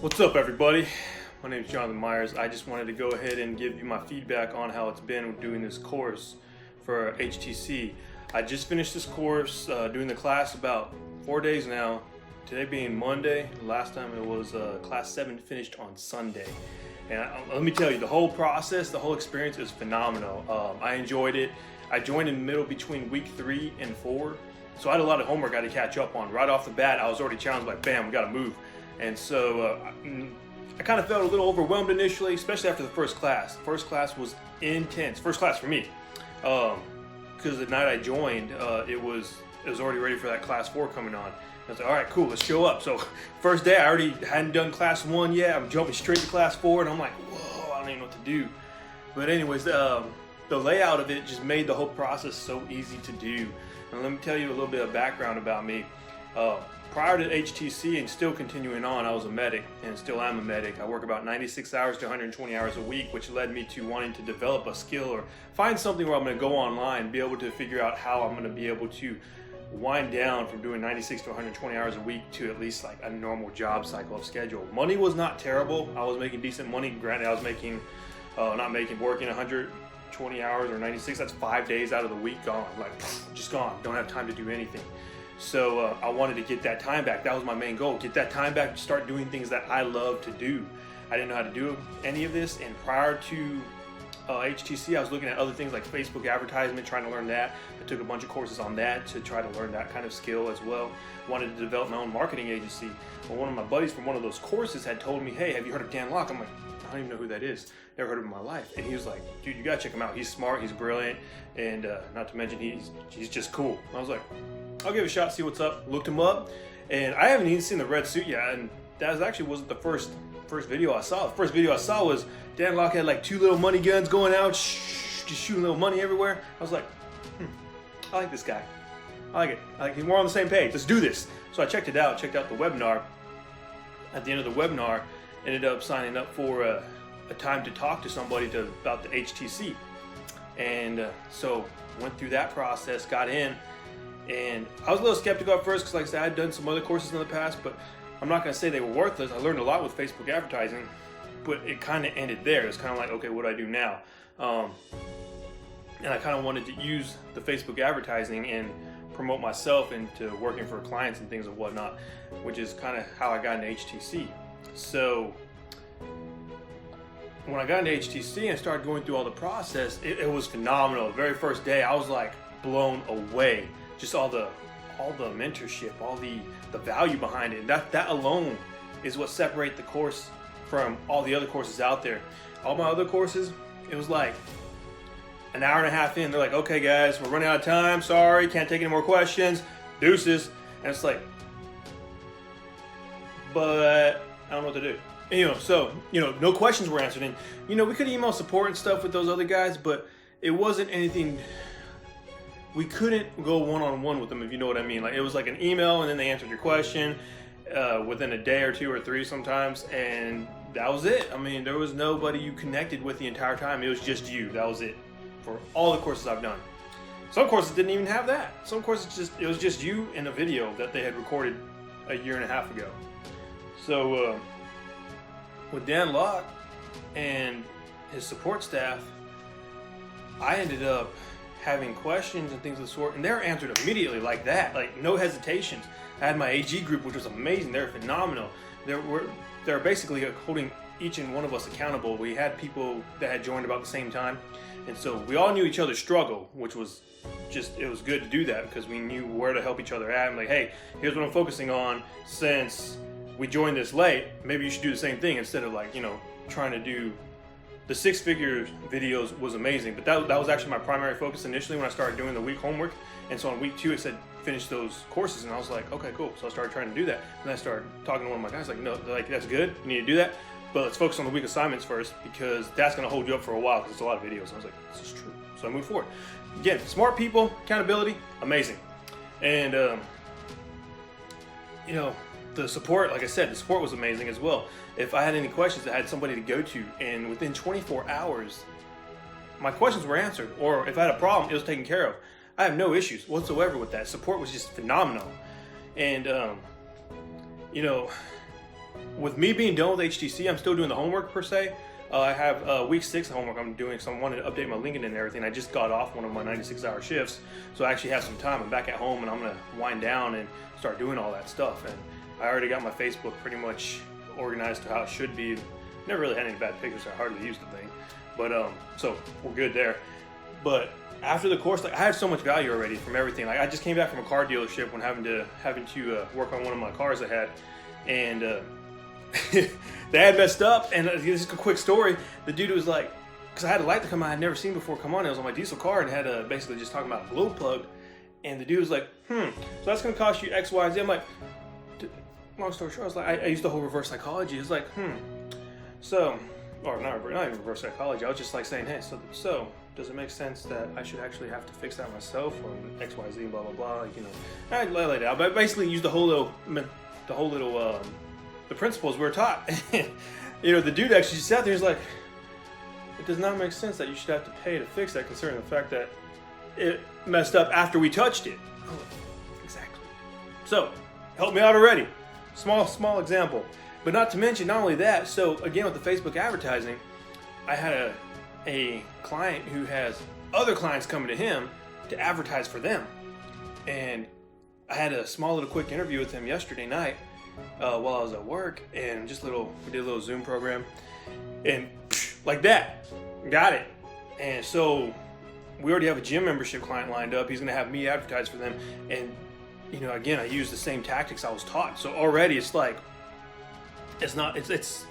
What's up, everybody? My name is Jonathan Meyers. I just wanted to go ahead and give you my feedback on how it's been doing this course for HTC. I just finished this course, doing the class about 4 days now. Today being Monday. Last time it was class 7 finished on Sunday. And let me tell you, the whole process, the whole experience is phenomenal. I enjoyed it. I joined in the middle between week 3 and 4. So I had a lot of homework I had to catch up on. Right off the bat, I was already challenged like, bam, we gotta move. And so I kind of felt a little overwhelmed initially, especially after the first class. First class was intense. First class for me, because the night I joined, it was already ready for that class 4 coming on. I was like, all right, cool, let's show up. So first day, I already hadn't done class 1 yet. I'm jumping straight to class 4, and I'm like, whoa, I don't even know what to do. But anyways, the layout of it just made the whole process so easy to do. And let me tell you a little bit of background about me. Prior to HTC and still continuing on, I was a medic and still am a medic. I work about 96 hours to 120 hours a week, which led me to wanting to develop a skill or find something where I'm going to go online, be able to figure out how I'm going to be able to wind down from doing 96 to 120 hours a week to at least like a normal job cycle of schedule. Money was not terrible. I was making decent money. Granted, I was working 120 hours or 96. That's 5 days out of the week gone, like just gone. Don't have time to do anything. So I wanted to get that time back. That was my main goal. Get that time back to start doing things that I love to do. I didn't know how to do any of this. And prior to HTC, I was looking at other things like Facebook advertisement, trying to learn that. I took a bunch of courses on that to try to learn that kind of skill as well. Wanted to develop my own marketing agency. Well, one of my buddies from one of those courses had told me, hey, have you heard of Dan Locke? I'm like, I don't even know who that is. Never heard of him in my life. And he was like, dude, you gotta check him out. He's smart, he's brilliant, and not to mention he's just cool. I was like, I'll give it a shot, see what's up. Looked him up, and I haven't even seen the red suit yet. And that wasn't the first video I saw. The first video I saw was Dan Locke had like 2 little money guns going out, just shooting little money everywhere. I was like, I like this guy. I like it. We're on the same page. Let's do this. So I checked it out. Checked out the webinar. At the end of the webinar, ended up signing up for a time to talk to somebody about the HTC, and so went through that process, got in. And I was a little skeptical at first because, like I said, I had done some other courses in the past, but I'm not going to say they were worthless. I learned a lot with Facebook advertising, but it kind of ended there. It's kind of like, okay, what do I do now? And I kind of wanted to use the Facebook advertising and promote myself into working for clients and things and whatnot, which is kind of how I got into HTC. So when I got into HTC and started going through all the process, it was phenomenal. The very first day, I was like blown away. Just all the mentorship, all the value behind it. That alone is what separates the course from all the other courses out there. All my other courses, it was like an hour and a half in, they're like, okay guys, we're running out of time, sorry, can't take any more questions, deuces. And it's like, but I don't know what to do. And, so no questions were answered. And we could email support and stuff with those other guys, but it wasn't anything. We couldn't go one-on-one with them, if you know what I mean. Like, it was like an email and then they answered your question within a day or 2 or 3 sometimes, and that was it. I mean, there was nobody you connected with the entire time. It was just you. That was it for all the courses I've done. Some courses didn't even have that. Some courses it was just you and a video that they had recorded a year and a half ago. So with Dan Locke and his support staff, I ended up having questions and things of the sort, and they were answered immediately like that, like no hesitations. I had my AG group, which was amazing. They're phenomenal. They're basically holding each and one of us accountable. We had people that had joined about the same time, and so we all knew each other's struggle, which was it was good to do that because we knew where to help each other at. I'm like, hey, here's what I'm focusing on. Since we joined this late, maybe you should do the same thing instead of like trying to do. The 6-figure videos was amazing, but that was actually my primary focus initially when I started doing the week homework. And so on week 2, it said finish those courses, and I was like, okay, cool. So I started trying to do that, and I started talking to one of my guys like, no, that's good, you need to do that, but let's focus on the week assignments first because that's going to hold you up for a while because it's a lot of videos. And I was like, this is true. So I moved forward. Again, smart people, accountability, amazing, and the support, like I said, the support was amazing as well. If I had any questions, I had somebody to go to, and within 24 hours, my questions were answered. Or if I had a problem, it was taken care of. I have no issues whatsoever with that. Support was just phenomenal. And, with me being done with HTC, I'm still doing the homework per se. I have week 6 homework I'm doing, so I wanted to update my LinkedIn and everything. I just got off one of my 96-hour shifts, so I actually have some time. I'm back at home, and I'm gonna wind down and start doing all that stuff. And I already got my Facebook pretty much organized to how it should be. Never really had any bad pictures, so I hardly used the thing. But so we're good there. But after the course, like, I had so much value already from everything. Like, I just came back from a car dealership when having to work on one of my cars I had, and they had messed up. And this is a quick story. The dude was like, because I had a light to come on I had never seen before come on. It was on my diesel car, and had basically just talking about a glow plug. And the dude was like, so that's gonna cost you X, Y, Z. I'm like, long story short, I was like, I used the whole reverse psychology. It's like, so, or not even reverse psychology. I was just like saying, hey, so does it make sense that I should actually have to fix that myself, or X, Y, Z, blah, blah, blah, like, you know, I laid it out. But I basically used the principles we were taught. You know, the dude actually sat there, he's like, it does not make sense that you should have to pay to fix that, considering the fact that it messed up after we touched it. Oh, exactly. So, help me out already. Small example. But not to mention, not only that, so again with the Facebook advertising, I had a client who has other clients coming to him to advertise for them. And I had a small little quick interview with him yesterday night while I was at work, and we did a little Zoom program, and like that, got it. And so we already have a gym membership client lined up. He's gonna have me advertise for them. And you know, again, I use the same tactics I was taught. So already it's like, it's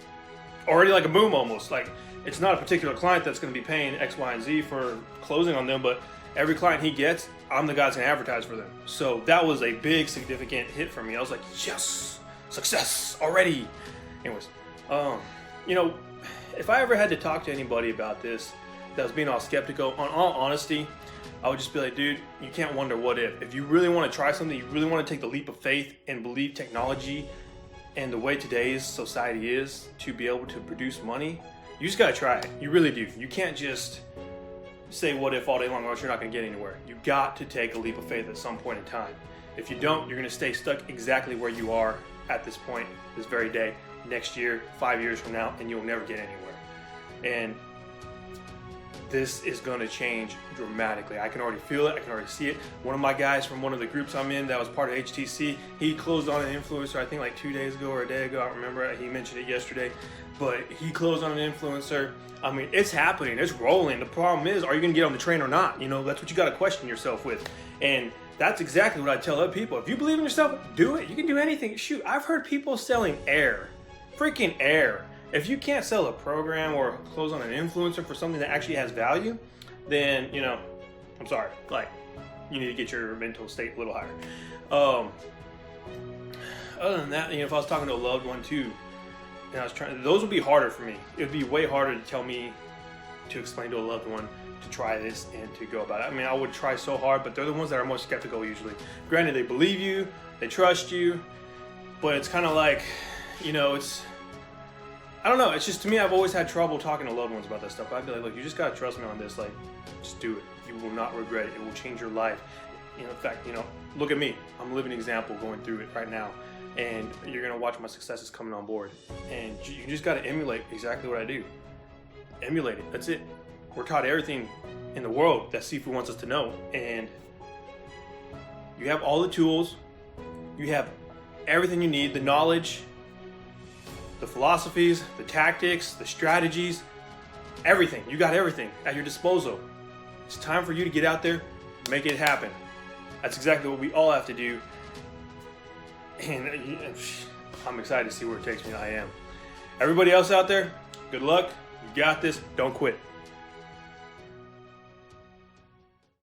already like a boom almost. Like, it's not a particular client that's going to be paying X, Y, and Z for closing on them, but every client he gets, I'm the guy that's going to advertise for them. So that was a big, significant hit for me. I was like, yes, success already. Anyways, you know, if I ever had to talk to anybody about this that was being all skeptical, on all honesty, I would just be like, dude, you can't wonder what if. If you really want to try something, you really want to take the leap of faith and believe technology and the way today's society is to be able to produce money, you just gotta try it. You really do. You can't just say what if all day long, or else you're not gonna get anywhere. You got to take a leap of faith at some point in time. If you don't, you're gonna stay stuck exactly where you are at this point, this very day, next year, 5 years from now, and you'll never get anywhere. And this is going to change dramatically. I can already feel it. I can already see it. One of my guys from one of the groups I'm in that was part of HTC, he closed on an influencer, I think like 2 days ago or a day ago. I don't remember. He mentioned it yesterday. But he closed on an influencer. I mean, it's happening. It's rolling. The problem is, are you going to get on the train or not? You know, that's what you got to question yourself with. And that's exactly what I tell other people. If you believe in yourself, do it. You can do anything. Shoot, I've heard people selling air. Freaking air. If you can't sell a program or close on an influencer for something that actually has value, then, you know, I'm sorry. Like, you need to get your mental state a little higher. Other than that, you know, if I was talking to a loved one too, and I was trying, those would be harder for me. It would be way harder to tell me to explain to a loved one to try this and to go about it. I mean, I would try so hard, but they're the ones that are most skeptical usually. Granted, they believe you, they trust you, but it's kind of like, you know, I don't know. It's just, to me, I've always had trouble talking to loved ones about that stuff. I'd be like, look, you just gotta trust me on this. Like, just do it. You will not regret it. It will change your life. You know, in fact, you know, look at me. I'm a living example going through it right now. And you're gonna watch my successes coming on board. And you just gotta emulate exactly what I do. Emulate it. That's it. We're taught everything in the world that Sifu wants us to know. And you have all the tools. You have everything you need, the knowledge, the philosophies, the tactics, the strategies, everything. You got everything at your disposal. It's time for you to get out there, make it happen. That's exactly what we all have to do. And I'm excited to see where it takes me. I am. Everybody else out there, good luck. You got this. Don't quit.